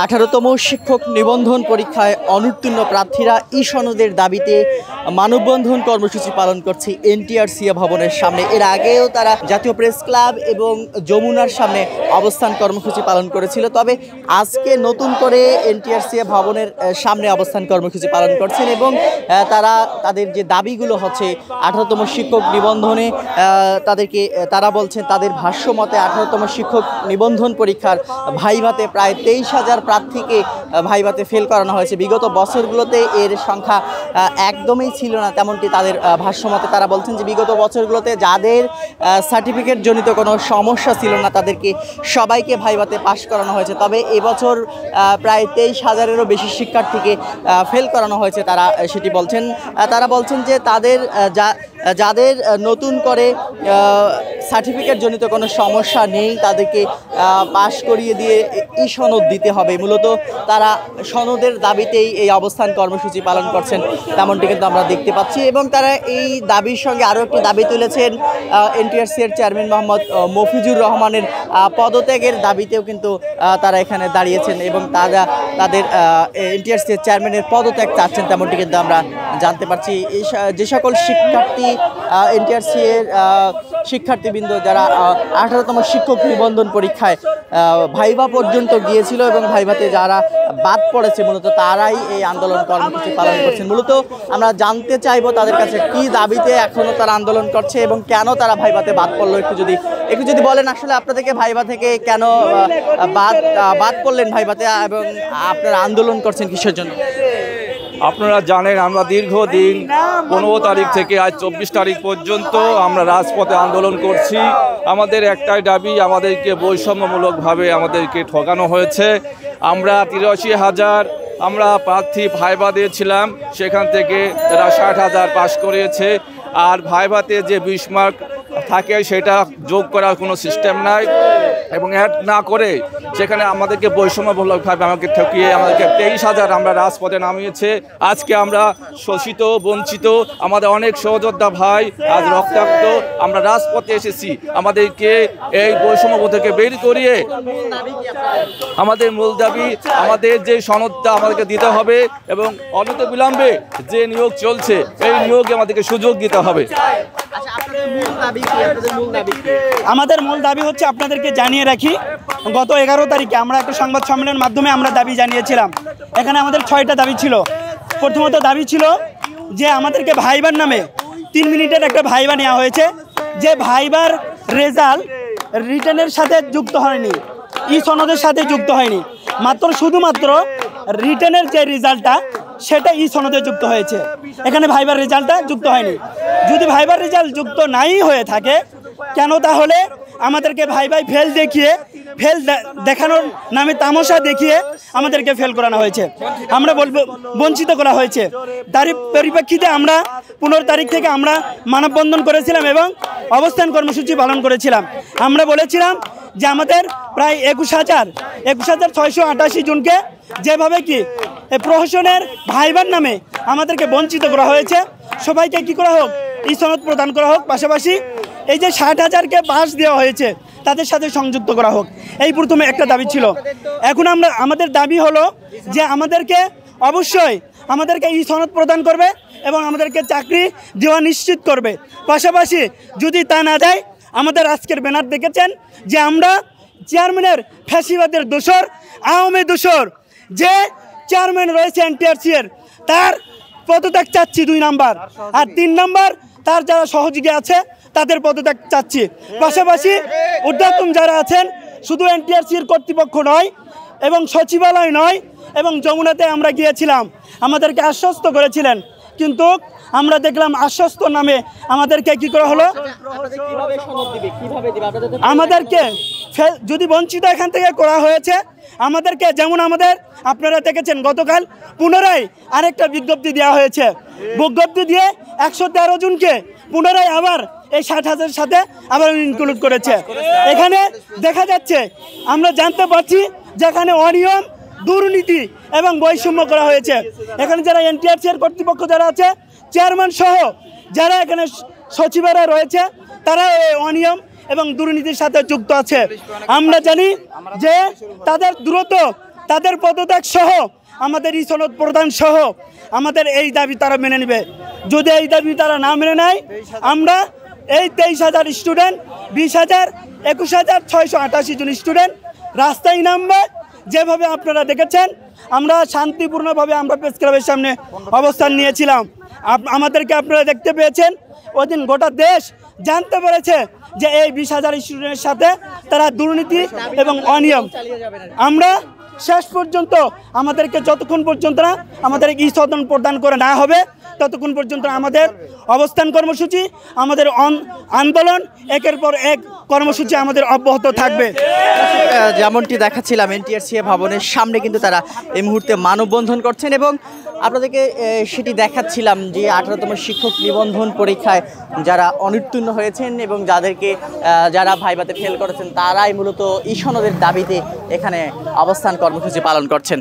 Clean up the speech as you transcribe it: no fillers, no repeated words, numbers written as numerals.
18তম শিক্ষক নিবন্ধন পরীক্ষায় অনুত্তীর্ণ প্রার্থীরা সনদের দাবিতে মানববন্ধন কর্মসূচি পালন করছে এনটিআরসি ভবনের সামনে। এর আগেও তারা জাতীয় প্রেস ক্লাব এবং যমুনার সামনে অবস্থান কর্মসূচি পালন করেছিল, তবে আজকে নতুন করে এনটিআরসি ভবনের সামনে অবস্থান কর্মসূচি পালন করছেন এবং তারা তাদের যে দাবিগুলো হচ্ছে 18তম শিক্ষক নিবন্ধনে তারা বলছেন তাদের ভাষ্য মতে 18তম শিক্ষক নিবন্ধন পরীক্ষার ভাইভাতে প্রায় 23,000 প্রার্থীকে ভাইভাতে ফেল করানো হয়েছে। বিগত বছরগুলোতে এর সংখ্যা একদমই ছিল না, তেমনটি তাদের ভাষ্যমতে তারা বলছেন যে বিগত বছরগুলোতে যাদের সার্টিফিকেট জনিত কোনো সমস্যা ছিল না তাদেরকে সবাইকে ভাইভাতে পাশ করানো হয়েছে, তবে এবছর প্রায় 23,000-এরও বেশি শিক্ষার্থীকে ফেল করানো হয়েছে। তারা সেটি বলছেন। তারা বলছেন যে যাদের নতুন করে সার্টিফিকেট জনিত কোনো সমস্যা নেই তাদেরকে পাশ করিয়ে দিয়ে সনদ দিতে হবে। মূলত তারা সনদের দাবিতেই এই অবস্থান কর্মসূচি পালন করছেন, তেমনটি কিন্তু আমরা দেখতে পাচ্ছি। এবং তারা এই দাবির সঙ্গে আরও একটি দাবি তুলেছেন, এনটিআরসি এর চেয়ারম্যান মোহাম্মদ মফিজুর রহমানের পদত্যাগের দাবিতেও কিন্তু তারা এখানে দাঁড়িয়েছেন এবং তাদের এনটিআরসি এর চেয়ারম্যানের পদত্যাগ চাচ্ছেন, তেমনটি কিন্তু আমরা জানতে পারছি। যে সকল শিক্ষার্থী এনটিআরসি এর শিক্ষার্থীবৃন্দ যারা 18তম শিক্ষক নিবন্ধন পরীক্ষায় ভাইভা পর্যন্ত গিয়েছিল এবং ভাইভাতে যারা বাদ পড়েছে মূলত তারাই এই আন্দোলন কর্মসূচি পালন করছেন। মূলত আমরা জানতে চাইবো তাদের কাছে কি দাবিতে এখনও তারা আন্দোলন করছে এবং কেন তারা ভাইভাতে বাদ পড়লো। একটু যদি বলেন আসলে আপনাদেরকে ভাইভা থেকে কেন বাদ পড়লেন ভাইভাতে এবং আপনারা আন্দোলন করছেন কিসের জন্য? আপনারা জানেন আমরা দীর্ঘদিন 15 তারিখ থেকে আজ 24 তারিখ পর্যন্ত আমরা রাজপথে আন্দোলন করছি। আমাদের একটাই দাবি, আমাদেরকে বৈষম্যমূলকভাবে আমাদেরকে ঠকানো হয়েছে। আমরা 83,000 আমরা প্রার্থী ভাইভা দিয়েছিলাম, সেখান থেকে তারা 60,000 পাস করিয়েছে। আর ভাইভাতে যে 20 মার্ক থাকে সেটা যোগ করার কোনো সিস্টেম নাই এবং অ্যাড না করে সেখানে আমাদেরকে বৈষম্যমূলকভাবে আমাকে ঠকিয়ে আমাদেরকে 23,000 আমরা রাজপথে নামিয়েছে। আজকে আমরা শোষিত বঞ্চিত, আমাদের অনেক সহযোদ্ধা ভাই আজ রক্তাক্ত, আমরা রাজপথে এসেছি। আমাদেরকে এই বৈষম্য থেকে বের করিয়ে আমাদের মূল দাবি, আমাদের যে সনদটা আমাদেরকে দিতে হবে এবং অনতিবিলম্বে যে নিয়োগ চলছে এই নিয়োগে আমাদেরকে সুযোগ দিতে হবে। আমাদের মূল দাবি হচ্ছে, আপনাদেরকে জানিয়ে রাখি, গত 11 তারিখে আমরা একটা সংবাদ সম্মেলনের মাধ্যমে আমরা দাবি জানিয়েছিলাম। এখানে আমাদের 6টা দাবি ছিল। প্রথমত দাবি ছিল যে আমাদেরকে ভাইবার নামে 3 মিনিটের একটা ভাইবা নেওয়া হয়েছে, যে ভাইবার রেজাল্ট রিটার্নের সাথে যুক্ত হয়নি, সনদের সাথে যুক্ত হয়নি, শুধুমাত্র রিটার্নের যে রেজাল্টটা সেটা সনদে যুক্ত হয়েছে, এখানে ভাইবার রেজাল্টটা যুক্ত হয়নি। যদি ভাইবার রেজাল্ট যুক্ত নাই হয়ে থাকে কেন তাহলে আমাদেরকে ভাইভাই ফেল দেখানোর নামে তামাশা দেখিয়ে আমাদেরকে ফেল করানো হয়েছে, আমরা বলবো বঞ্চিত করা হয়েছে। তারই পরিপ্রেক্ষিতে আমরা 15 তারিখ থেকে আমরা মানববন্ধন করেছিলাম এবং অবস্থান কর্মসূচি পালন করেছিলাম। আমরা বলেছিলাম যে আমাদের প্রায় 21,688 জনকে যেভাবে কি প্রহসনের ভাইবার নামে আমাদেরকে বঞ্চিত করা হয়েছে, সবাইকে কি করা হোক, সনদ প্রদান করা হোক, পাশাপাশি এই যে 60,000কে পাস দেওয়া হয়েছে তাদের সাথে সংযুক্ত করা হোক। এই প্রথমে একটা দাবি ছিল। এখন আমাদের দাবি হলো যে আমাদেরকে অবশ্যই আমাদেরকে সনদ প্রদান করবে এবং আমাদেরকে চাকরি দেওয়া নিশ্চিত করবে। পাশাপাশি যদি তা না দেয়, আমাদের আজকের ব্যানার দেখেছেন যে আমরা চেয়ারম্যানের ফ্যাসিবাদের দোসর, আওয়ামী দোসর যে চেয়ারম্যান রয়েছে এনটিআরসি এর, তার পদত্যাগ চাচ্ছি 2 নাম্বার, আর 3 নাম্বার তার যারা সহযোগী আছে তাদের পদত্যাগ চাচ্ছি। পাশাপাশি ঊর্ধ্বতন যারা আছেন, শুধু এনটিআরসির কর্তৃপক্ষ নয় এবং সচিবালয় নয় এবং যমুনাতে আমরা গিয়েছিলাম, আমাদেরকে আশ্বস্ত করেছিলেন, কিন্তু আমরা দেখলাম আশ্বস্ত নামে আমাদেরকে কি করা হলো, আমাদেরকে যদি বঞ্চিত এখান থেকে করা হয়েছে, আমাদেরকে যেমন আপনারা দেখেছেন গতকাল পুনরায় আরেকটা বিজ্ঞপ্তি দেওয়া হয়েছে, বিজ্ঞপ্তি দিয়ে 113 জনকে পুনরায় আবার এই 60,000 সাথে আবার ইনক্লুড করেছে। এখানে দেখা যাচ্ছে, আমরা জানতে পারছি যেখানে অনিয়ম, দুর্নীতি এবং বৈষম্য করা হয়েছে। এখানে যারা এনটিআরসি এর কর্তৃপক্ষ যারা আছে, চেয়ারম্যান সহ যারা এখানে সচিবেরা রয়েছে, তারা এই অনিয়ম এবং দুর্নীতির সাথে যুক্ত আছে। আমরা জানি যে তাদের দ্রুত তাদের পদত্যাগ সহ আমাদের ই সনদ প্রদান সহ আমাদের এই দাবি তারা মেনে নেবে। যদি এই দাবি তারা না মেনে নেয়, আমরা এই 23,000 স্টুডেন্ট, 20,000, 21,688 জন স্টুডেন্ট রাস্তায় নামবে। যেভাবে আপনারা দেখেছেন, আমরা শান্তিপূর্ণভাবে আমরা প্রেস ক্লাবের সামনে অবস্থান নিয়েছিলাম। আমাদেরকে আপনারা দেখতে পেয়েছেন। ওই দিন গোটা দেশ জানতে পেরেছে যে এই 20,000 স্টুডেন্টের সাথে তারা দুর্নীতি এবং অনিয়ম। আমরা শেষ পর্যন্ত আমাদেরকে যতক্ষণ পর্যন্ত না আমাদের ই সদন প্রদান করে না হবে, ততক্ষণ পর্যন্ত আমাদের অবস্থান কর্মসূচি, আমাদের আন্দোলন একের পর এক কর্মসূচি আমাদের অব্যাহত থাকবে। যেমনটি দেখাচ্ছিলাম, এনটিআরসিএ ভবনের সামনে কিন্তু তারা এই মুহূর্তে মানববন্ধন করছেন এবং আপনাদেরকে সেটি দেখাচ্ছিলাম যে 18তম শিক্ষক নিবন্ধন পরীক্ষায় যারা অনুত্তীর্ণ হয়েছেন এবং যারা ভাইভাতে ফেল করেছেন, তারাই মূলত ই সনদের দাবিতে এখানে অবস্থান কর্মসূচি পালন করছেন।